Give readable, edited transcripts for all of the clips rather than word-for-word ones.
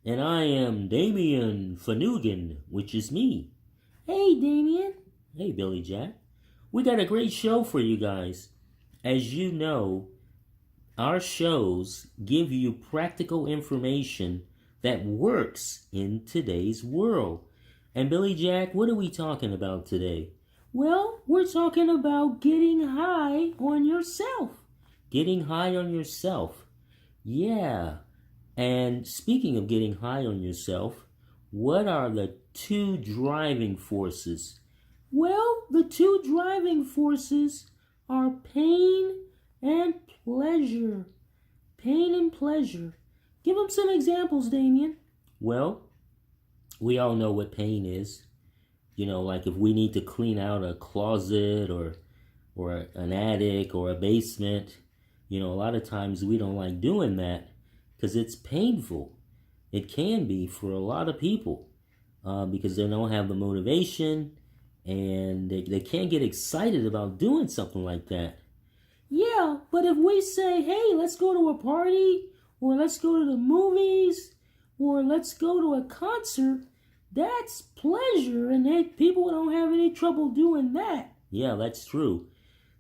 And I am Damien Fanugan, which is me. Hey, Damien. Hey, BillyJack. We got a great show for you guys. As you know, our shows give you practical information that works in today's world. And BillyJack, what are we talking about today? Well, we're talking about getting high on yourself. Getting high on yourself. Yeah. And speaking of getting high on yourself, what are the two driving forces? Well, the two driving forces are pain and pleasure. Pain and pleasure. Give them some examples, Damien. Well, we all know what pain is. You know, like if we need to clean out a closet or an attic or a basement, a lot of times we don't like doing that because it's painful. It can be for a lot of people because they don't have the motivation and they can't get excited about doing something like that. Yeah, but if we say, hey, let's go to a party, or let's go to the movies, or let's go to a concert, that's pleasure, and people don't have any trouble doing that. Yeah, that's true.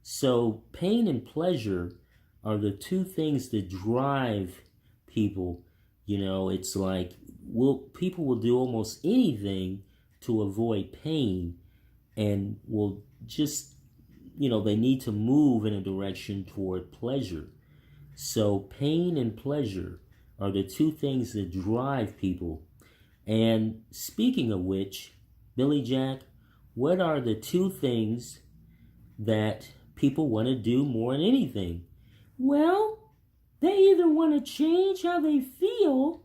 So pain and pleasure are the two things that drive people. It's like people will do almost anything to avoid pain and will just, they need to move in a direction toward pleasure. So pain and pleasure are the two things that drive people. And speaking of which, BillyJack, what are the two things that people want to do more than anything? Well, they either want to change how they feel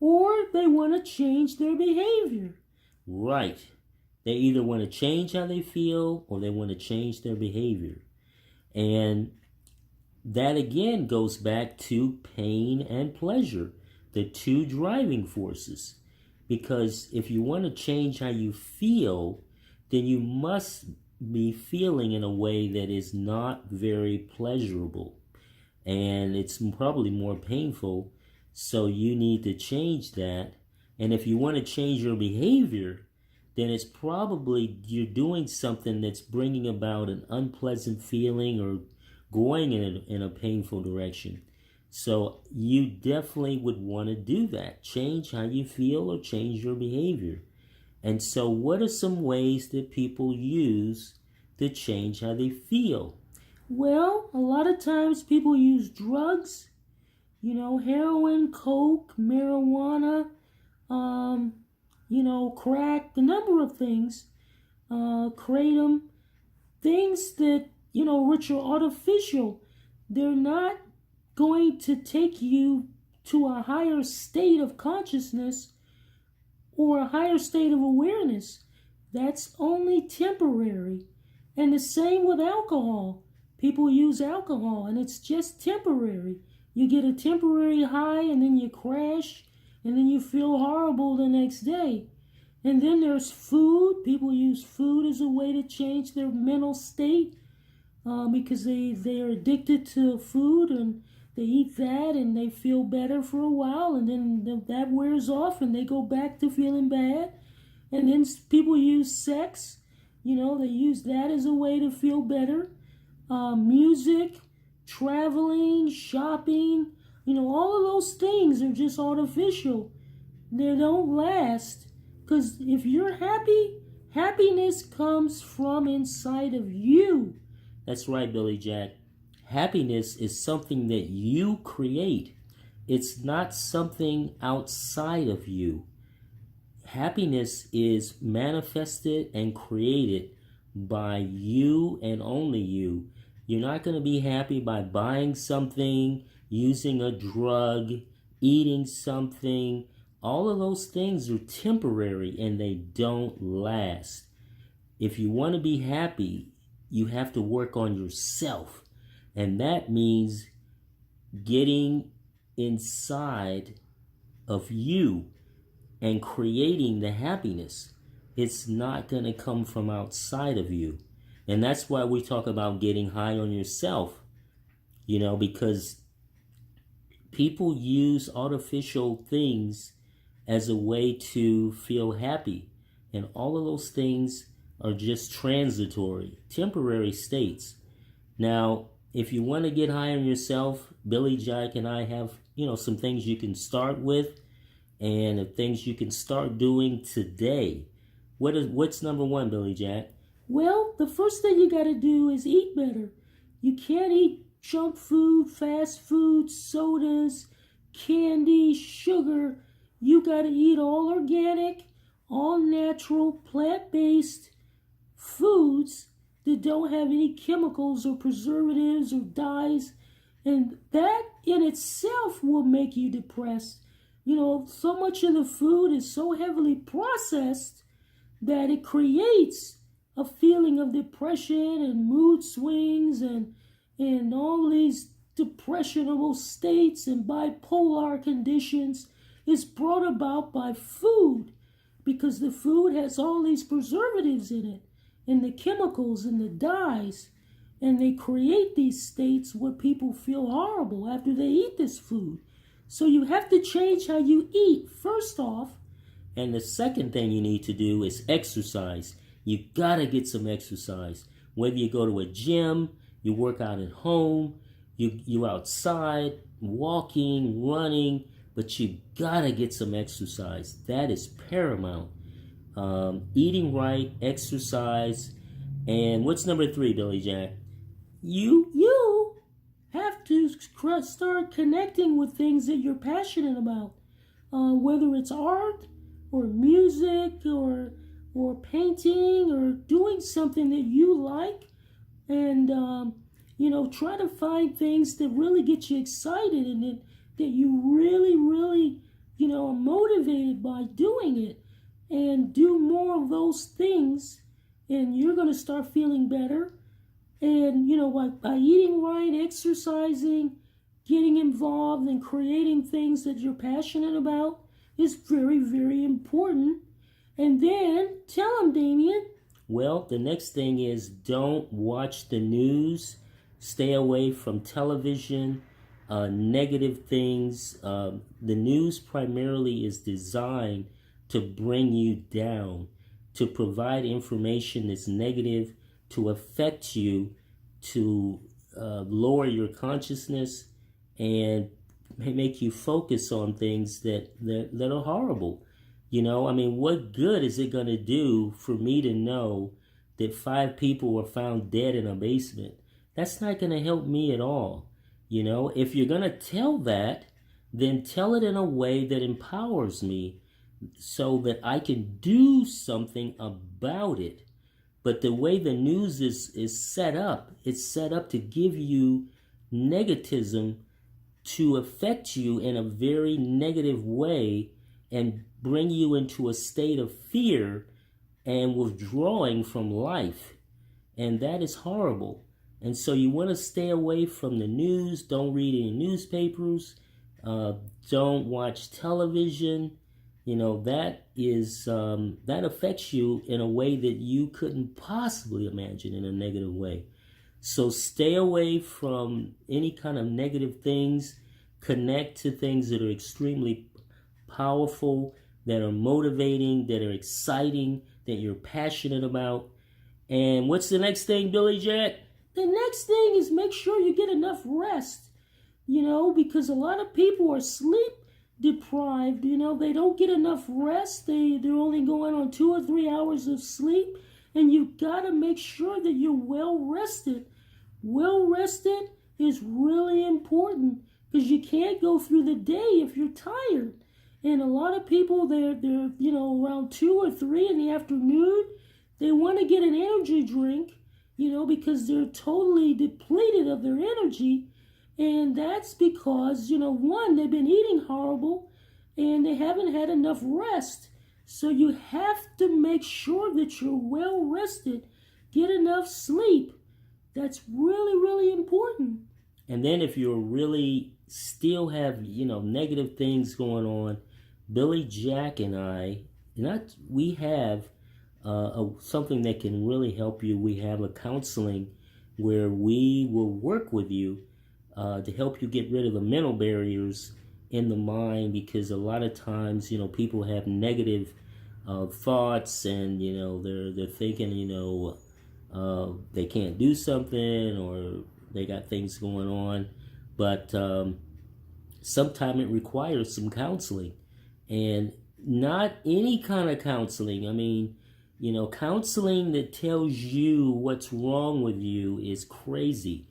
or they want to change their behavior. Right. They either want to change how they feel or they want to change their behavior. And that again goes back to pain and pleasure, the two driving forces. Because if you want to change how you feel, then you must be feeling in a way that is not very pleasurable. And it's probably more painful, so you need to change that. And if you want to change your behavior, then it's probably you're doing something that's bringing about an unpleasant feeling or going in a painful direction. So you definitely would want to do that. Change how you feel or change your behavior. And so what are some ways that people use to change how they feel? Well, a lot of times people use drugs, heroin, coke, marijuana, crack, a number of things, kratom, things that, which are artificial. They're not going to take you to a higher state of consciousness or a higher state of awareness. That's only temporary. And the same with alcohol. People use alcohol and it's just temporary. You get a temporary high and then you crash and then you feel horrible the next day. And then there's food. People use food as a way to change their mental state because they are addicted to food and they eat that and they feel better for a while and then that wears off and they go back to feeling bad. And then people use sex. They use that as a way to feel better. Music, traveling, shopping, all of those things are just artificial. They don't last. Because if you're happy, happiness comes from inside of you. That's right, BillyJack. Happiness is something that you create. It's not something outside of you. Happiness is manifested and created by you and only you. You're not going to be happy by buying something, using a drug, eating something. All of those things are temporary and they don't last. If you want to be happy, you have to work on yourself. And that means getting inside of you and creating the happiness. It's not going to come from outside of you. And that's why we talk about getting high on yourself, because people use artificial things as a way to feel happy. And all of those things are just transitory, temporary states. Now, if you want to get high on yourself, BillyJack and I have, some things you can start with and things you can start doing today. What's number one, BillyJack? Well, the first thing you got to do is eat better. You can't eat junk food, fast food, sodas, candy, sugar. You got to eat all organic, all natural, plant-based foods that don't have any chemicals or preservatives or dyes. And that in itself will make you depressed. So much of the food is so heavily processed that it creates a feeling of depression and mood swings and all these depressionable states and bipolar conditions is brought about by food, because the food has all these preservatives in it and the chemicals and the dyes, and they create these states where people feel horrible after they eat this food. So you have to change how you eat first off. And the second thing you need to do is exercise. You gotta get some exercise. Whether you go to a gym, you work out at home, you're outside, walking, running, but you gotta get some exercise. That is paramount. Eating right, exercise, and what's number three, BillyJack? You have to start connecting with things that you're passionate about, whether it's art or music or painting or doing something that you like, and try to find things that really get you excited and that you really are motivated by doing it, and do more of those things, and you're going to start feeling better. And by eating right, exercising, getting involved and creating things that you're passionate about is very, very important. And then tell them, Damien. Well, the next thing is don't watch the news. Stay away from television, negative things. The news primarily is designed to bring you down, to provide information that's negative, to affect you, to lower your consciousness and make you focus on things that are horrible. What good is it going to do for me to know that 5 people were found dead in a basement? That's not going to help me at all. If you're going to tell that, then tell it in a way that empowers me so that I can do something about it. But the way the news is set up, it's set up to give you negativism, to affect you in a very negative way and bring you into a state of fear and withdrawing from life. And that is horrible. And so you want to stay away from the news. Don't read any newspapers. Don't watch television. That affects you in a way that you couldn't possibly imagine, in a negative way. So stay away from any kind of negative things. Connect to things that are extremely powerful, that are motivating, that are exciting, that you're passionate about. And what's the next thing, BillyJack? The next thing is make sure you get enough rest, because a lot of people are sleep deprived. They don't get enough rest. They're only going on 2 or 3 hours of sleep, and you've got to make sure that you're well rested. Well rested is really important, because you can't go through the day if you're tired. And a lot of people, they're around 2 or 3 in the afternoon, they want to get an energy drink, because they're totally depleted of their energy. And that's because, one, they've been eating horrible and they haven't had enough rest. So you have to make sure that you're well rested, get enough sleep. That's really, really important. And then if you're really still have, negative things going on, BillyJack and I, we have something that can really help you. We have a counseling where we will work with you to help you get rid of the mental barriers in the mind, because a lot of times, people have negative thoughts, and they're thinking, they can't do something, or they got things going on, but sometimes it requires some counseling, and not any kind of counseling. I mean, counseling that tells you what's wrong with you is crazy.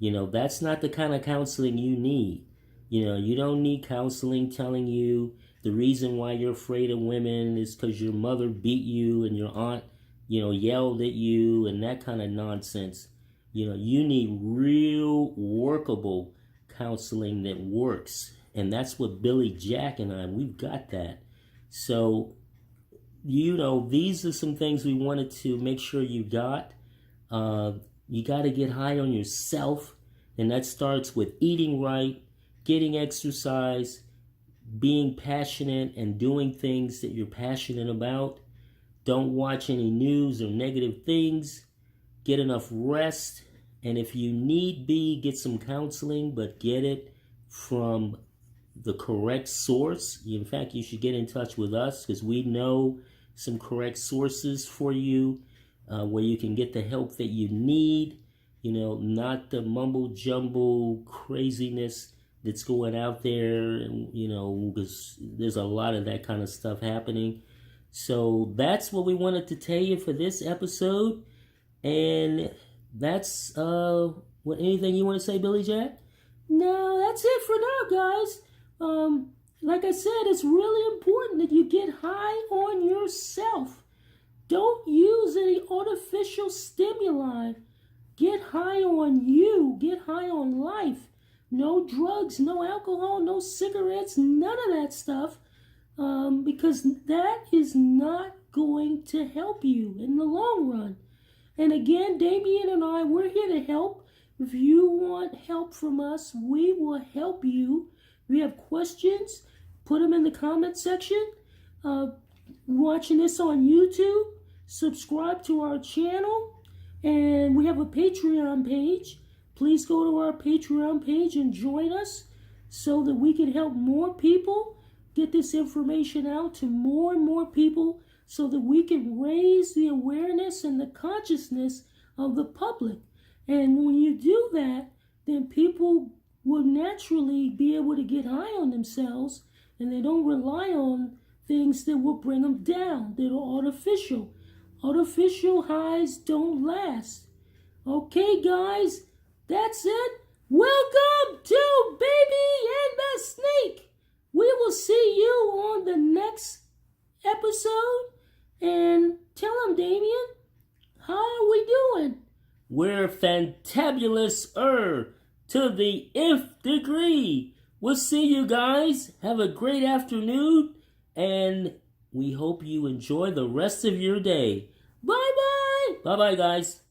That's not the kind of counseling you need. You don't need counseling telling you the reason why you're afraid of women is because your mother beat you and your aunt, yelled at you, and that kind of nonsense. You need real workable counseling that works. And that's what BillyJack and we've got that. So, these are some things we wanted to make sure you got. You got to get high on yourself, and that starts with eating right, getting exercise, being passionate, and doing things that you're passionate about. Don't watch any news or negative things. Get enough rest, and if you need be, get some counseling, but get it from the correct source. In fact, you should get in touch with us, because we know some correct sources for you, where you can get the help that you need. Not the mumble jumble craziness that's going out there, because there's a lot of that kind of stuff happening. So that's what we wanted to tell you for this episode, and that's anything you want to say, BillyJack? No, that's it for now, guys. Like I said, it's really important that you get high on yourself. Don't use any artificial stimuli. Get high on you. Get high on life. No drugs, no alcohol, no cigarettes, none of that stuff. Because that is not going to help you in the long run. And again, Damien and we're here to help. If you want help from us, we will help you. If you have questions, put them in the comment section. Watching this on YouTube, subscribe to our channel. And we have a Patreon page. Please go to our Patreon page and join us so that we can help more people, get this information out to more and more people, so that we can raise the awareness and the consciousness of the public. And when you do that, then people will naturally be able to get high on themselves, and they don't rely on things that will bring them down, that are artificial. Artificial highs don't last. Okay, guys, that's it. Welcome to Baby and the Snake. We will see you on the next episode. And tell them, Damien, how are we doing? We're fantabulous-er to the nth degree. We'll see you guys. Have a great afternoon, and we hope you enjoy the rest of your day. Bye-bye. Bye-bye, guys.